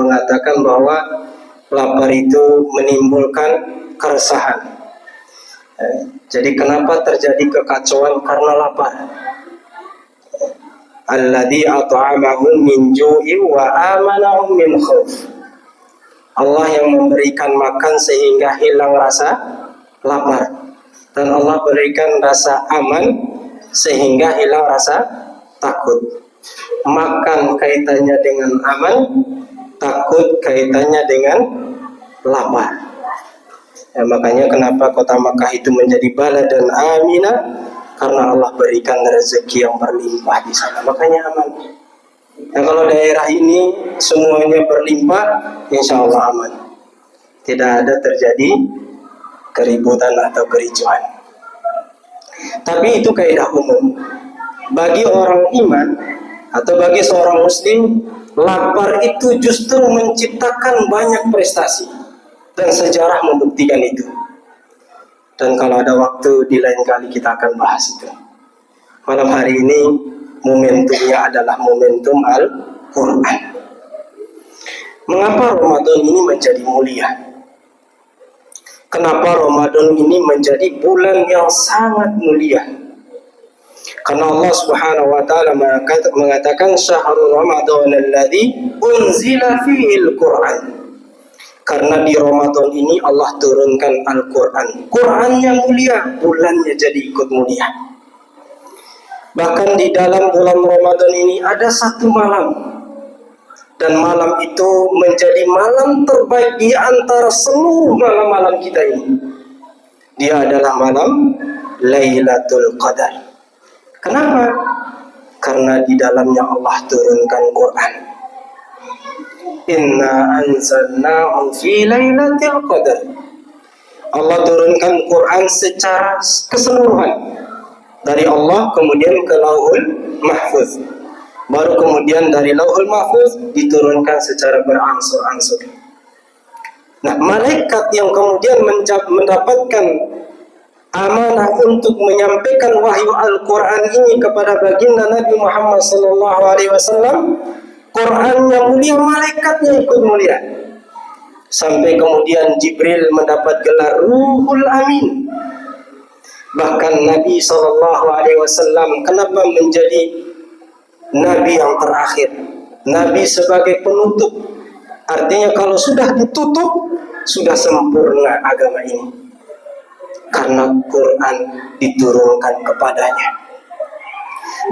mengatakan bahwa lapar itu menimbulkan keresahan. Jadi kenapa terjadi kekacauan? Karena lapar. Alladzi at'amahum min ju'in wa amanahum min khauf. Allah yang memberikan makan sehingga hilang rasa lapar, dan Allah berikan rasa aman sehingga hilang rasa takut. Makan kaitannya dengan aman, takut kaitannya dengan lapar. Makanya kenapa kota Makkah itu menjadi baladan aminah, karena Allah berikan rezeki yang berlimpah di sana, makanya aman. Nah, kalau daerah ini semuanya berlimpah, insya Allah aman. Tidak ada terjadi keributan atau kericuhan. Tapi itu kaidah umum. Bagi orang iman atau bagi seorang muslim, lapar itu justru menciptakan banyak prestasi, dan sejarah membuktikan itu. Dan kalau ada waktu di lain kali kita akan bahas itu. Malam hari ini momentumnya adalah momentum Al-Quran. Mengapa Ramadan ini menjadi mulia? Kenapa Ramadan ini menjadi bulan yang sangat mulia? Karena Allah Subhanahu wa taala mengatakan syahrul Ramadan alladzi unzila fihi al-Quran. Karena di Ramadan ini Allah turunkan Al-Quran. Qurannya mulia, bulannya jadi ikut mulia. Bahkan di dalam bulan Ramadan ini ada satu malam, dan malam itu menjadi malam terbaik di antara seluruh malam-malam kita ini. Dia adalah malam Lailatul Qadar. Kenapa? Karena di dalamnya Allah turunkan Quran. Inna anzalnahu fi Lailatul Qadar. Allah turunkan Quran secara keseluruhan. Dari Allah kemudian ke Lauhul Mahfuz. Baru kemudian dari Lauhul Mahfuz diturunkan secara berangsur-angsur. Nah, malaikat yang kemudian mendapatkan amanah untuk menyampaikan wahyu Al-Quran ini kepada baginda Nabi Muhammad SAW, Qurannya mulia, malaikatnya ikut mulia. Sampai kemudian Jibril mendapat gelar Ruhul Amin. Bahkan Nabi SAW kenapa menjadi Nabi yang terakhir? Nabi sebagai penutup. Artinya kalau sudah ditutup, sudah sempurna agama ini. Karena Quran diturunkan kepadanya.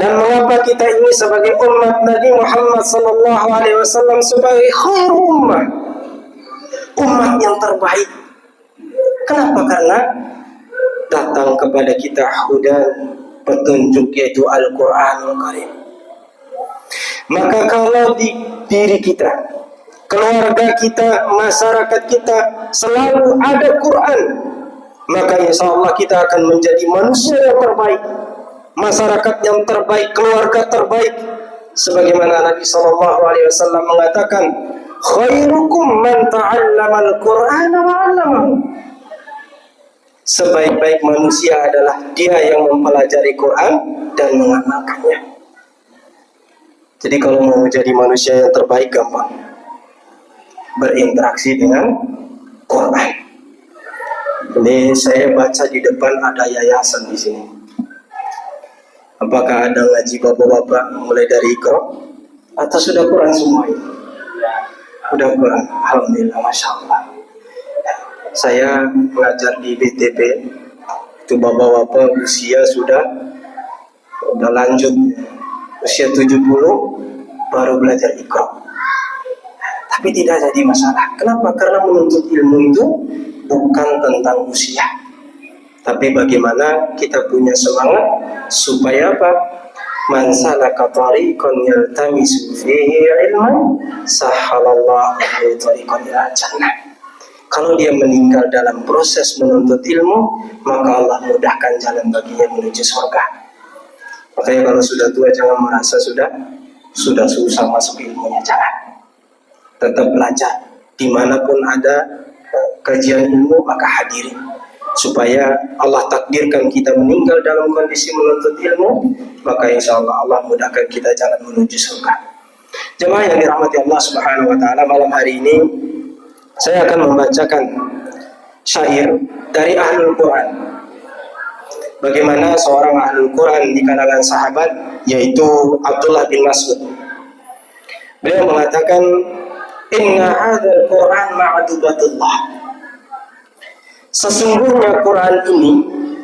Dan mengapa kita ini sebagai umat Nabi Muhammad SAW sebagai khair ummah, umat yang terbaik? Kenapa? Karena datang kepada kita hudan, petunjuk, yaitu Al-Quranul Karim. Maka kalau di diri kita, keluarga kita, masyarakat kita selalu ada Quran, maka insya Allah kita akan menjadi manusia yang terbaik, masyarakat yang terbaik, keluarga terbaik. Sebagaimana Nabi SAW mengatakan, khairukum man ta'allama al-Qur'ana wa 'allamahu. Sebaik-baik manusia adalah dia yang mempelajari Quran dan mengamalkannya. Jadi kalau mau menjadi manusia yang terbaik gampang. Berinteraksi dengan Quran. Ini saya baca di depan ada yayasan di sini. Apakah ada ngaji bapak-bapak mulai dari Iqra atau sudah Quran semua ini? Sudah Quran. Alhamdulillah, Masya Allah. Saya mengajar di BTP, itu bapak-bapak usia sudah lanjut, usia 70 baru belajar Iqra. Tapi tidak jadi masalah. Kenapa? Karena menuntut ilmu itu bukan tentang usia, tapi bagaimana kita punya semangat supaya apa? Man salaka tariqan yaltamisu fihi ilman sahhalallahu lahu tariqan ila jannah. Kalau dia meninggal dalam proses menuntut ilmu, maka Allah mudahkan jalan baginya menuju surga. Makanya kalau sudah tua jangan merasa sudah susah masuk ilmunya, jangan. Tetap belajar. Dimanapun ada kajian ilmu, maka hadiri. Supaya Allah takdirkan kita meninggal dalam kondisi menuntut ilmu, maka insya Allah Allah mudahkan kita jalan menuju surga. Jemaah yang dirahmati Allah Subhanahu wa taala, malam hari ini saya akan membacakan syair dari Ahlul Quran. Bagaimana seorang Ahlul Quran di kalangan sahabat, yaitu Abdullah bin Mas'ud. Beliau mengatakan, "Inna hadzal Quran ma'dubatullah." Sesungguhnya Quran ini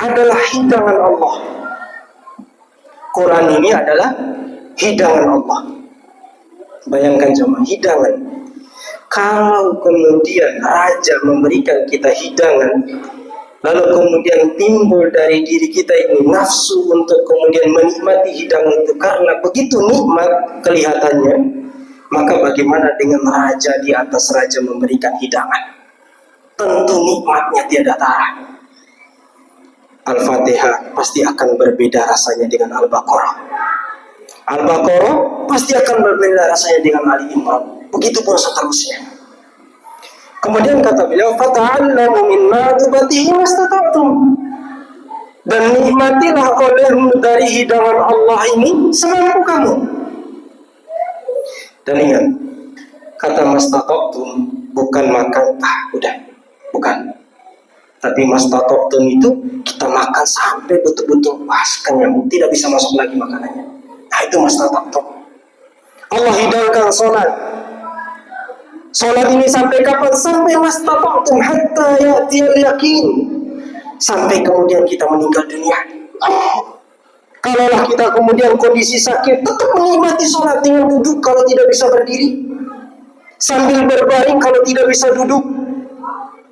adalah hidangan Allah. Quran ini adalah hidangan Allah. Bayangkan jemaah, hidangan. Kalau kemudian raja memberikan kita hidangan, lalu kemudian timbul dari diri kita ini nafsu untuk kemudian menikmati hidangan itu karena begitu nikmat kelihatannya, maka bagaimana dengan raja di atas raja memberikan hidangan? Tentu nikmatnya tiada tara. Al-Fatihah pasti akan berbeda rasanya dengan Al-Baqarah. Al-Baqarah pasti akan berbeda rasanya dengan Ali Imran. Begitu pun seterusnya. Kemudian kata beliau, "Fata'allamu min ma'dubatihi mastata'tum." Dan nikmatilah olehmu dari hidangan Allah ini semampu kamu. Dan ingat, kata mastata'tum bukan makan, udah, bukan. Tapi mastata'tum itu kita makan sampai betul-betul kenyang, tidak bisa masuk lagi makanannya. Nah, itu mastata'tum. Allah hidangkan sholat. Sholat ini sampai kapan? Sampai mastata'tum hatta ya'tiyal yakin. Sampai kemudian kita meninggal dunia. Kalaulah kita kemudian kondisi sakit, tetap menikmati sholat dengan duduk kalau tidak bisa berdiri, sambil berbaring kalau tidak bisa duduk,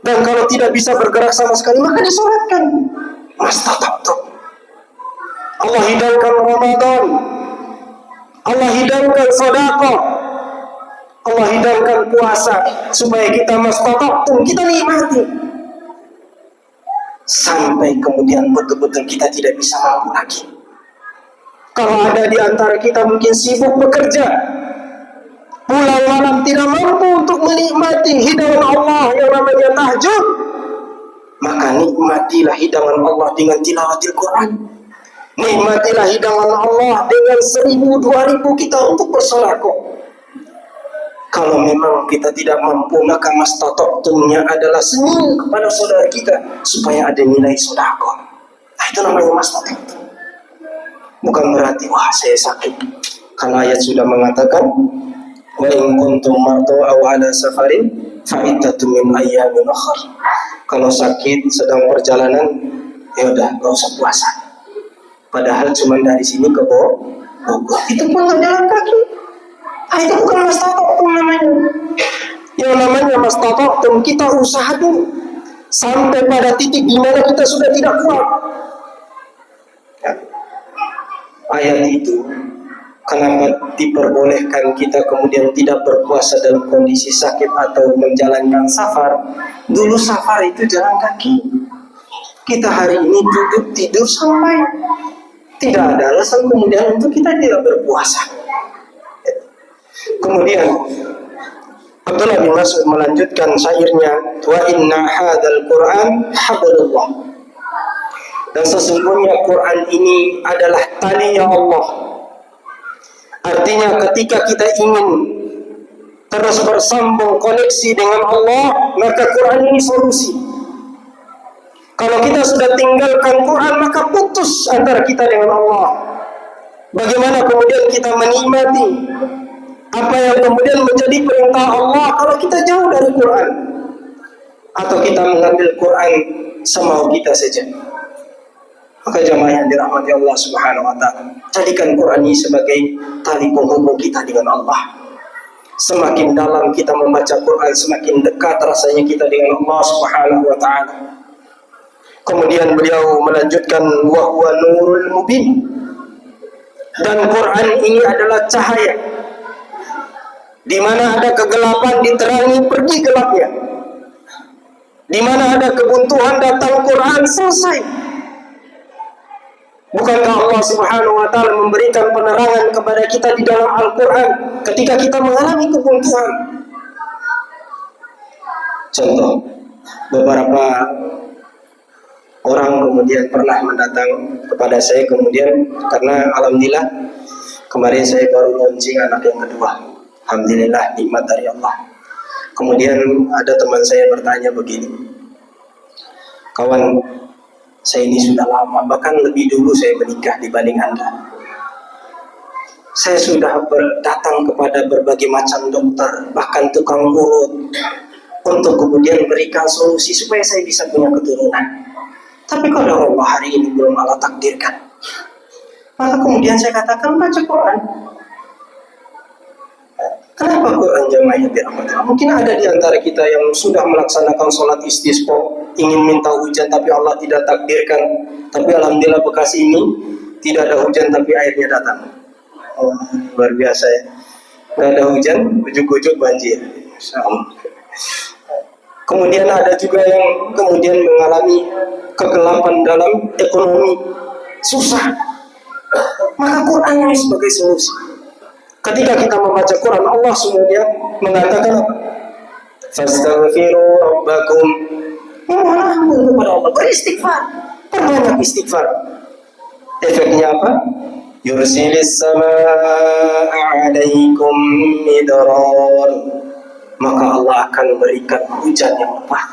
dan kalau tidak bisa bergerak sama sekali, maka disolatkan. Mastata'tum. Allah hidangkan Ramadan, Allah hidangkan sedekah, Allah hidangkan puasa, supaya kita mastata'tum, kita nikmati. Sampai kemudian betul-betul kita tidak bisa mampu lagi. Kalau ada di antara kita mungkin sibuk bekerja, pulang malam tidak mampu untuk menikmati hidangan Allah yang namanya tahajud, maka nikmatilah hidangan Allah dengan tilawatil Quran. Nikmatilah hidangan Allah dengan 1000, 2000 kita untuk bersedekah. Kalau memang kita tidak mampu, maka mastata'tumnya adalah senyum kepada saudara kita supaya ada nilai sedekah. Nah, itu namanya mastata'tum. Bukan berarti wah saya sakit. Karena ayat sudah mengatakan, wa in kuntum mardu aw ala safarin fa iddatun min ayyamin ukhra. Kalau sakit sedang perjalanan, ya udah enggak usah puasa. Padahal cuma dari sini ke Bogor, itu pun enggak jalan kaki. Itu bukan mastata'tum namanya. Yang namanya mastata'tum, kita usaha dulu sampai pada titik di mana kita sudah tidak kuat. Ya. Ayat itu kenapa diperbolehkan kita kemudian tidak berpuasa dalam kondisi sakit atau menjalankan safar? Dulu safar itu jalan kaki. Kita hari ini duduk tidur sampai. Tidak ada alasan kemudian untuk kita tidak berpuasa. Kemudian Abdullah bin Mas'ud melanjutkan syairnya, wa inna hadzal Qur'an hablullah. Dan sesungguhnya Quran ini adalah talinya Allah. Artinya ketika kita ingin terus bersambung koneksi dengan Allah, maka Quran ini solusi. Kalau kita sudah tinggalkan Quran, maka putus antara kita dengan Allah. Bagaimana kemudian kita menikmati apa yang kemudian menjadi perintah Allah kalau kita jauh dari Quran? Atau kita mengambil Quran semau kita saja? Maka jamaah yang dirahmati Allah Subhanahu wa taala, jadikan Quran ini sebagai tali penghubung kita dengan Allah. Semakin dalam kita membaca Quran, semakin dekat rasanya kita dengan Allah Subhanahu wa taala. Kemudian beliau melanjutkan, wa huwa nurul mubin. Dan Quran ini adalah cahaya. Di mana ada kegelapan diterangi, pergi gelapnya. Di mana ada kebuntuan datang Quran, selesai. Bukankah Allah Subhanahu wa taala memberikan penerangan kepada kita di dalam Al-Quran ketika kita mengalami kebuntuan? Contoh, beberapa orang kemudian pernah mendatang kepada saya kemudian, karena alhamdulillah kemarin saya baru launching anak yang kedua. Alhamdulillah, nikmat dari Allah. Kemudian ada teman saya bertanya begini, kawan, saya ini sudah lama, bahkan lebih dulu saya menikah dibanding Anda. Saya sudah datang kepada berbagai macam dokter, bahkan tukang urut, untuk kemudian berikan solusi supaya saya bisa punya keturunan. Tapi kalau Allah hari ini belum Allah takdirkan, maka kemudian saya katakan baca Quran. Kenapa Quran jamaah dirahmati? Mungkin ada di antara kita yang sudah melaksanakan sholat istisqa, ingin minta hujan tapi Allah tidak takdirkan. Tapi alhamdulillah Bekasi ini tidak ada hujan tapi airnya datang. Oh, luar biasa ya. Nggak ada hujan, ujuk-ujuk banjir. Kemudian ada juga yang kemudian mengalami kegelapan dalam ekonomi, susah. Maka Quran ini sebagai solusi. Ketika kita membaca Quran, Allah kemudian mengatakan apa? Fastaghfiru rabbakum. Mohon ampun kepada Allah, beristighfar, perbanyak istighfar. Efeknya apa? Yursilis samaa 'alaikum midrar. Maka Allah akan berikan hujan yang lebat.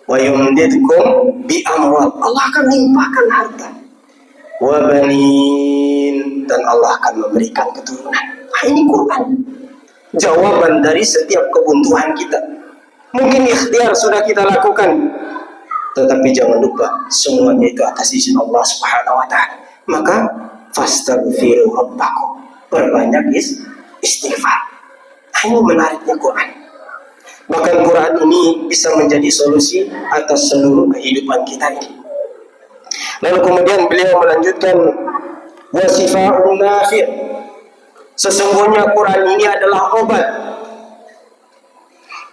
Wa yumdidkum bi amwal. Allah akan limpahkan harta. Wa banin, dan Allah akan memberikan keturunan. Nah, ini Quran, jawaban dari setiap kebuntuan kita. Mungkin ikhtiar sudah kita lakukan, tetapi jangan lupa semuanya itu atas izin Allah Subhanahu wa taala. Maka fastaghfiru rabbakum, perbanyak istighfar. Nah, ini menariknya Quran. Bahkan Quran ini bisa menjadi solusi atas seluruh kehidupan kita ini. Lalu kemudian beliau melanjutkan, wasifa'un nafi', sesungguhnya Quran ini adalah obat.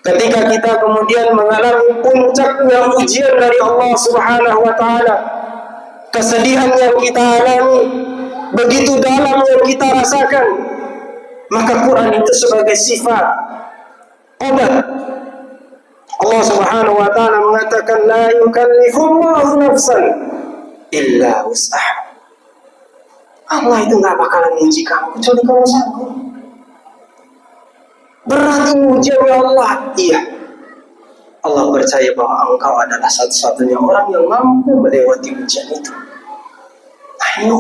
Ketika kita kemudian mengalami puncaknya ujian dari Allah Subhanahu wa taala, kesedihan yang kita alami begitu dalam yang kita rasakan, maka Quran itu sebagai sifat obat. Allah Subhanahu wa taala mengatakan, la yukallifullahu nafsan illa wus'aha. Allah itu nggak bakalan menguji kamu kecuali kamu sanggup. Berat ujian ya Allah. Iya, Allah percaya bahwa engkau adalah satu-satunya orang yang mampu melewati ujian itu. Nah, ini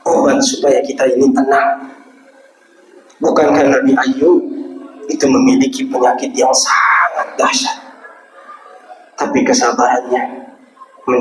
obat supaya kita ini tenang. Bukankah Nabi Ayub itu memiliki penyakit yang sangat dahsyat, tapi kesabarannya